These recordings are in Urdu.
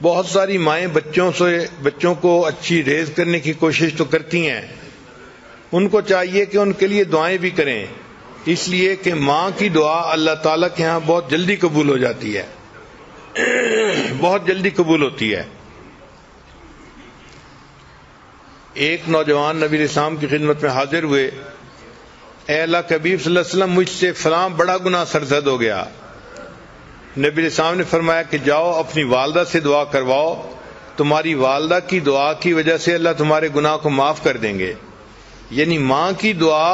بہت ساری مائیں بچوں کو اچھی ریز کرنے کی کوشش تو کرتی ہیں، ان کو چاہیے کہ ان کے لیے دعائیں بھی کریں، اس لیے کہ ماں کی دعا اللہ تعالیٰ کے ہاں بہت جلدی قبول ہو جاتی ہے، بہت جلدی قبول ہوتی ہے۔ ایک نوجوان نبی علیہ السلام کی خدمت میں حاضر ہوئے، اے اللہ کے حبیب صلی اللہ علیہ وسلم، مجھ سے فلاں بڑا گناہ سرزد ہو گیا۔ نبی علیہ السلام نے فرمایا کہ جاؤ اپنی والدہ سے دعا کرواؤ، تمہاری والدہ کی دعا کی وجہ سے اللہ تمہارے گناہ کو معاف کر دیں گے۔ یعنی ماں کی دعا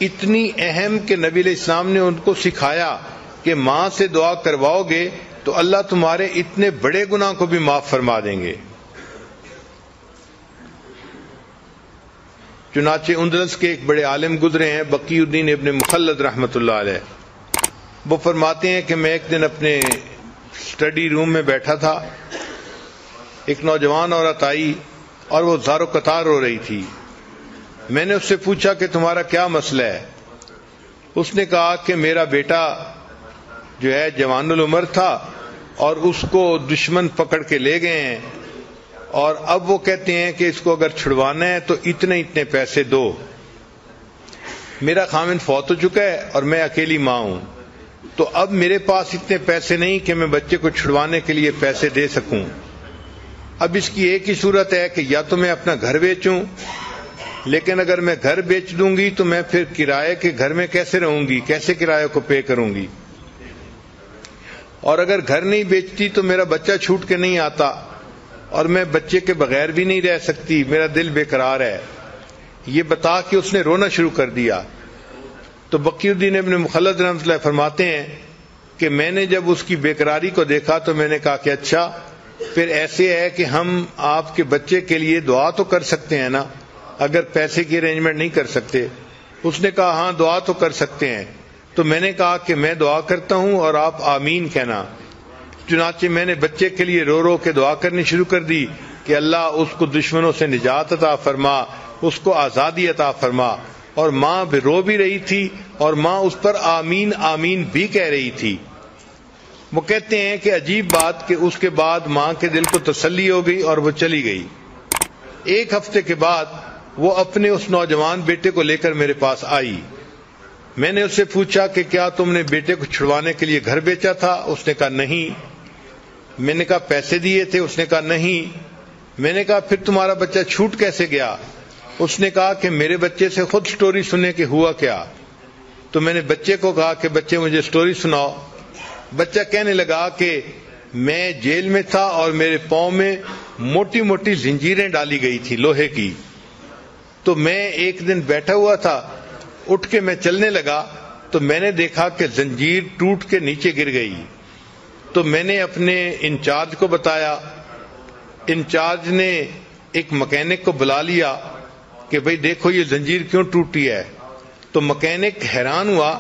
اتنی اہم کہ نبی علیہ السلام نے ان کو سکھایا کہ ماں سے دعا کرواؤ گے تو اللہ تمہارے اتنے بڑے گناہ کو بھی معاف فرما دیں گے۔ چنانچہ اندلس کے ایک بڑے عالم گزرے ہیں، بقی الدین ابن مخلد رحمۃ اللہ علیہ، وہ فرماتے ہیں کہ میں ایک دن اپنے اسٹڈی روم میں بیٹھا تھا، ایک نوجوان عورت آئی اور وہ زار و قطار رو رہی تھی۔ میں نے اس سے پوچھا کہ تمہارا کیا مسئلہ ہے؟ اس نے کہا کہ میرا بیٹا جو ہے جوان العمر تھا اور اس کو دشمن پکڑ کے لے گئے ہیں، اور اب وہ کہتے ہیں کہ اس کو اگر چھڑوانا ہے تو اتنے اتنے پیسے دو۔ میرا خاوند فوت ہو چکا ہے اور میں اکیلی ماں ہوں، تو اب میرے پاس اتنے پیسے نہیں کہ میں بچے کو چھڑوانے کے لیے پیسے دے سکوں۔ اب اس کی ایک ہی صورت ہے کہ یا تو میں اپنا گھر بیچوں، لیکن اگر میں گھر بیچ دوں گی تو میں پھر کرائے کے گھر میں کیسے رہوں گی، کیسے کرایہ کو پے کروں گی، اور اگر گھر نہیں بیچتی تو میرا بچہ چھوٹ کے نہیں آتا اور میں بچے کے بغیر بھی نہیں رہ سکتی، میرا دل بے قرار ہے۔ یہ بتا کے اس نے رونا شروع کر دیا۔ تو بقی الدین ابن مخلد رحمۃ اللہ فرماتے ہیں کہ میں نے جب اس کی بے قراری کو دیکھا تو میں نے کہا کہ اچھا پھر ایسے ہے کہ ہم آپ کے بچے کے لیے دعا تو کر سکتے ہیں نا، اگر پیسے کی ارینجمنٹ نہیں کر سکتے۔ اس نے کہا ہاں دعا تو کر سکتے ہیں۔ تو میں نے کہا کہ میں دعا کرتا ہوں اور آپ آمین کہنا۔ چنانچہ میں نے بچے کے لیے رو رو کے دعا کرنی شروع کر دی کہ اللہ اس کو دشمنوں سے نجات عطا فرما، اس کو آزادی عطا فرما، اور ماں بھی رو بھی رہی تھی اور ماں اس پر آمین آمین بھی کہہ رہی تھی۔ وہ کہتے ہیں کہ عجیب بات کہ اس کے بعد ماں کے دل کو تسلی ہو گئی اور وہ چلی گئی۔ ایک ہفتے کے بعد وہ اپنے اس نوجوان بیٹے کو لے کر میرے پاس آئی۔ میں نے اس سے پوچھا کہ کیا تم نے بیٹے کو چھڑوانے کے لیے گھر بیچا تھا؟ اس نے کہا نہیں۔ میں نے کہا پیسے دیے تھے؟ اس نے کہا نہیں۔ میں نے کہا پھر تمہارا بچہ چھوٹ کیسے گیا؟ اس نے کہا کہ میرے بچے سے خود سٹوری سننے کے ہوا کیا۔ تو میں نے بچے کو کہا کہ بچے مجھے سٹوری سناؤ۔ بچہ کہنے لگا کہ میں جیل میں تھا اور میرے پاؤں میں موٹی موٹی زنجیریں ڈالی گئی تھی لوہے کی، تو میں ایک دن بیٹھا ہوا تھا، اٹھ کے میں چلنے لگا تو میں نے دیکھا کہ زنجیر ٹوٹ کے نیچے گر گئی۔ تو میں نے اپنے انچارج کو بتایا، انچارج نے ایک مکینک کو بلا لیا کہ بھئی دیکھو یہ زنجیر کیوں ٹوٹی ہے۔ تو مکینک حیران ہوا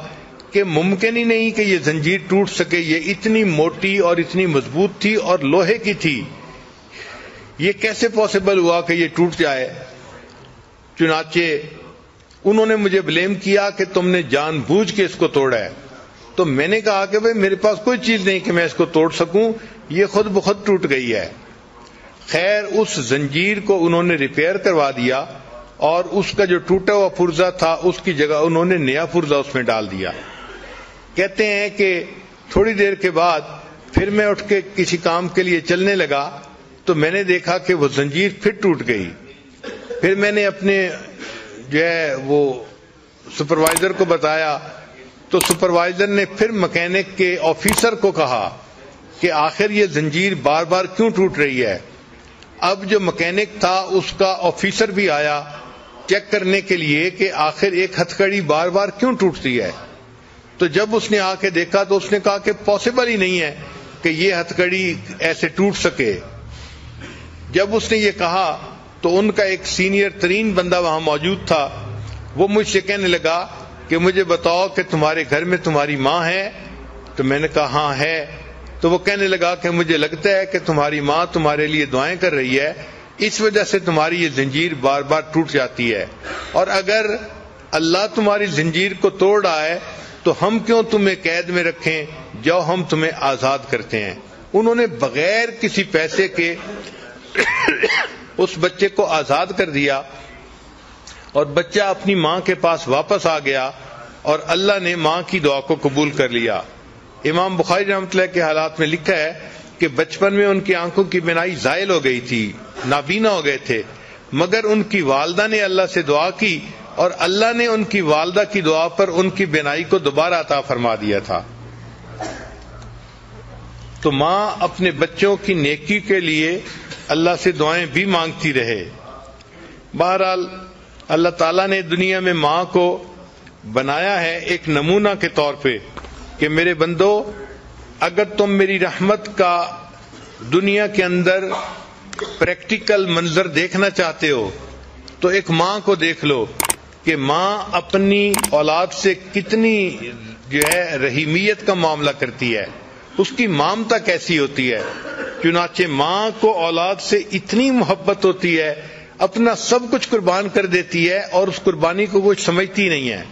کہ ممکن ہی نہیں کہ یہ زنجیر ٹوٹ سکے، یہ اتنی موٹی اور اتنی مضبوط تھی اور لوہے کی تھی، یہ کیسے پاسبل ہوا کہ یہ ٹوٹ جائے۔ چنانچہ انہوں نے مجھے بلیم کیا کہ تم نے جان بوجھ کے اس کو توڑا ہے۔ تو میں نے کہا کہ بھئی میرے پاس کوئی چیز نہیں کہ میں اس کو توڑ سکوں، یہ خود بخود ٹوٹ گئی ہے۔ خیر اس زنجیر کو انہوں نے ریپیئر کروا دیا اور اس کا جو ٹوٹا ہوا پرزہ تھا اس کی جگہ انہوں نے نیا پرزہ اس میں ڈال دیا۔ کہتے ہیں کہ تھوڑی دیر کے بعد پھر میں اٹھ کے کسی کام کے لیے چلنے لگا تو میں نے دیکھا کہ وہ زنجیر پھر ٹوٹ گئی۔ پھر میں نے اپنے جو ہے وہ سپروائزر کو بتایا تو سپروائزر نے پھر مکینک کے آفیسر کو کہا کہ آخر یہ زنجیر بار بار کیوں ٹوٹ رہی ہے۔ اب جو مکینک تھا اس کا آفیسر بھی آیا چیک کرنے کے لیے کہ آخر ایک ہتھکڑی بار بار کیوں ٹوٹتی ہے۔ تو جب اس نے آ کے دیکھا تو اس نے کہا کہ پاسبل ہی نہیں ہے کہ یہ ہتھکڑی ایسے ٹوٹ سکے۔ جب اس نے یہ کہا تو ان کا ایک سینئر ترین بندہ وہاں موجود تھا، وہ مجھ سے کہنے لگا کہ مجھے بتاؤ کہ تمہارے گھر میں تمہاری ماں ہے؟ تو میں نے کہا ہاں ہے۔ تو وہ کہنے لگا کہ مجھے لگتا ہے کہ تمہاری ماں تمہارے لیے دعائیں کر رہی ہے، اس وجہ سے تمہاری یہ زنجیر بار بار ٹوٹ جاتی ہے، اور اگر اللہ تمہاری زنجیر کو توڑ رہا ہے تو ہم کیوں تمہیں قید میں رکھیں، جاؤ ہم تمہیں آزاد کرتے ہیں۔ انہوں نے بغیر کسی پیسے کے اس بچے کو آزاد کر دیا اور بچہ اپنی ماں کے پاس واپس آ گیا اور اللہ نے ماں کی دعا کو قبول کر لیا۔ امام بخاری رحمۃ اللہ کے حالات میں لکھا ہے کہ بچپن میں ان کی آنکھوں کی بینائی زائل ہو گئی تھی، نابینا ہو گئے تھے، مگر ان کی والدہ نے اللہ سے دعا کی اور اللہ نے ان کی والدہ کی دعا پر ان کی بینائی کو دوبارہ عطا فرما دیا تھا۔ تو ماں اپنے بچوں کی نیکی کے لیے اللہ سے دعائیں بھی مانگتی رہے۔ بہرحال اللہ تعالیٰ نے دنیا میں ماں کو بنایا ہے ایک نمونہ کے طور پہ کہ میرے بندو، اگر تم میری رحمت کا دنیا کے اندر پریکٹیکل منظر دیکھنا چاہتے ہو تو ایک ماں کو دیکھ لو کہ ماں اپنی اولاد سے کتنی رحیمیت کا معاملہ کرتی ہے، اس کی مامتا کیسی ہوتی ہے۔ چنانچہ ماں کو اولاد سے اتنی محبت ہوتی ہے، اپنا سب کچھ قربان کر دیتی ہے اور اس قربانی کو کچھ سمجھتی نہیں ہے۔